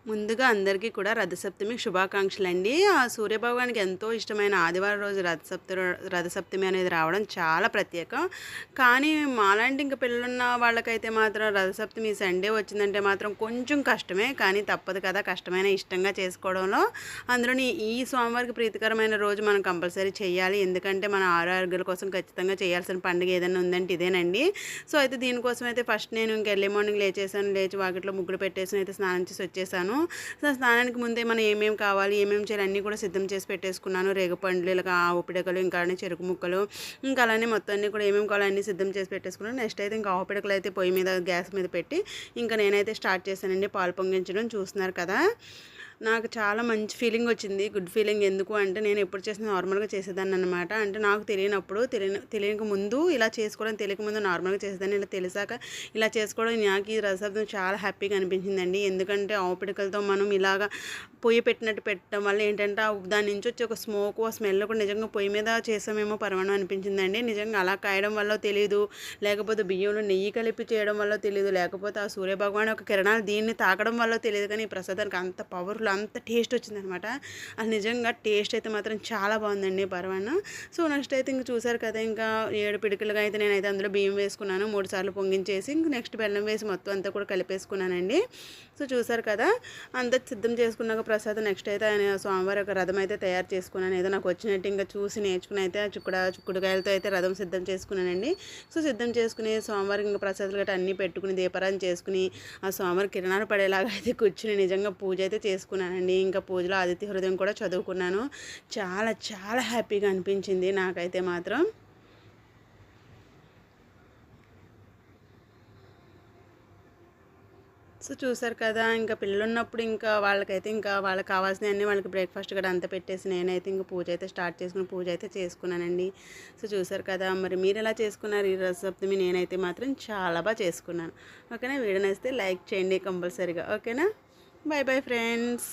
ముందుగా అందరికీ కూడా రథసప్తమి శుభాకాంక్షలండి. ఆ సూర్యభగవానికి ఎంతో ఇష్టమైన ఆదివారం రోజు రథసప్తమి అనేది రావడం చాలా ప్రత్యేకం. కానీ మాలాంటి ఇంక పిల్లలున్న వాళ్ళకైతే మాత్రం రథసప్తమి సండే వచ్చిందంటే మాత్రం కొంచెం కష్టమే. కానీ తప్పదు కదా, కష్టమైన ఇష్టంగా చేసుకోవడంలో. అందులోని ఈ స్వామివారికి ప్రీతికరమైన రోజు మనం కంపల్సరీ చేయాలి. ఎందుకంటే మన ఆరోగ్యాల కోసం ఖచ్చితంగా చేయాల్సిన పండుగ ఏదైనా ఉందంటే ఇదేనండి. సో అయితే దీనికోసం అయితే ఫస్ట్ నేను ఇంక ఎర్లీ మార్నింగ్ లేచేసాను. లేచి వాకిట్లో ముగ్గులు పెట్టేసి అయితే స్నానం చేసి వచ్చేసాను. సో స్నానానికి ముందే మనం ఏమేమి కావాలి, ఏమేమి చేయాలి అన్నీ కూడా సిద్ధం చేసి పెట్టేసుకున్నాను. రేగుపండ్లు, ఇలాగ ఆవు పిడకలు, ఇంకా చెరుకు ముక్కలు, ఇంకా అలానే మొత్తం అన్నీ కూడా ఏమేమి కావాలో అన్నీ సిద్ధం చేసి పెట్టేసుకున్నాను. నెక్స్ట్ అయితే ఇంకా ఆవు పిడకలు అయితే పొయ్యి మీద గ్యాస్ మీద పెట్టి ఇంకా నేనైతే స్టార్ట్ చేశానండి పాలు పొంగించడం. చూస్తున్నారు కదా, నాకు చాలా మంచి ఫీలింగ్ వచ్చింది, గుడ్ ఫీలింగ్. ఎందుకు అంటే నేను ఎప్పుడు చేసిన నార్మల్గా చేసేదాన్ని అనమాట. అంటే నాకు తెలియనప్పుడు తెలియక ముందు ఇలా చేసుకోవడం, తెలియక ముందు నార్మల్గా చేసేదాన్ని. ఇలా తెలిసాక ఇలా చేసుకోవడం నాకు ఈ రసబ్దం చాలా హ్యాపీగా అనిపించిందండి. ఎందుకంటే ఆవు పిడకలతో మనం ఇలాగా పొయ్యి పెట్టినట్టు పెట్టడం వల్ల ఏంటంటే దాని నుంచి వచ్చి ఒక స్మోక్, ఆ స్మెల్ కూడా నిజంగా పొయ్యి మీద చేసామేమో పరమాణం అనిపించిందండి. నిజంగా అలా కాయడం వల్ల తెలియదు, లేకపోతే బియ్యంలో నెయ్యి కలిపి చేయడం వల్ల తెలియదు, లేకపోతే ఆ సూర్యభగవాన్ ఒక కిరణాలు దీన్ని తాకడం వల్ల తెలియదు. కానీ ఈ ప్రసాదానికి అంత పవర్ఫుల్, అంత టేస్ట్ వచ్చిందనమాట. అది నిజంగా టేస్ట్ అయితే మాత్రం చాలా బాగుందండి పరమాన్నం. సో నెక్స్ట్ అయితే ఇంక చూసారు కదా, ఇంకా 7 పిడికిలుగా అయితే నేనైతే అందులో బియ్యం వేసుకున్నాను. 3 సార్లు పొంగించేసి ఇంక నెక్స్ట్ బెల్లం వేసి మొత్తం అంతా కూడా కలిపేసుకున్నానండి. సో చూసారు కదా, అంతా సిద్ధం చేసుకున్నాక ప్రసాదం నెక్స్ట్ అయితే ఆయన స్వామివారి ఒక రథం అయితే తయారు చేసుకున్నాను. ఏదో నాకు వచ్చినట్టు ఇంకా చూసి నేర్చుకుని అయితే చిక్కుడుకాయలతో అయితే రథం సిద్ధం చేసుకున్నానండి. సో సిద్ధం చేసుకుని స్వామివారికి ఇంకా ప్రసాదాలు గట్రా అన్నీ పెట్టుకుని దీపారాధన చేసుకుని ఆ స్వామివారి కిరణాలు పడేలాగా అయితే కూర్చుని నిజంగా పూజ అయితే చేసుకున్నానండి. ఇంకా పూజలో ఆదిత్య హృదయం కూడా చదువుకున్నాను. చాలా చాలా హ్యాపీగా అనిపించింది నాకైతే మాత్రం. సో చూసారు కదా, ఇంకా పిల్లలున్నప్పుడు ఇంకా వాళ్ళకైతే ఇంకా వాళ్ళకి కావాల్సినవన్నీ వాళ్ళకి బ్రేక్ఫాస్ట్ కూడా అంతా పెట్టేసి నేనైతే ఇంకా పూజ అయితే స్టార్ట్ చేసుకుని పూజ అయితే చేసుకున్నానండి. సో చూసారు కదా, మరి మీరు ఎలా చేసుకున్నారు ఈ రథసప్తమి? నేనైతే మాత్రం చాలా బాగా చేసుకున్నాను. ఓకేనా, వీడియో నచ్చితే లైక్ చేయండి కంపల్సరీగా. ఓకేనా, బై బై ఫ్రెండ్స్.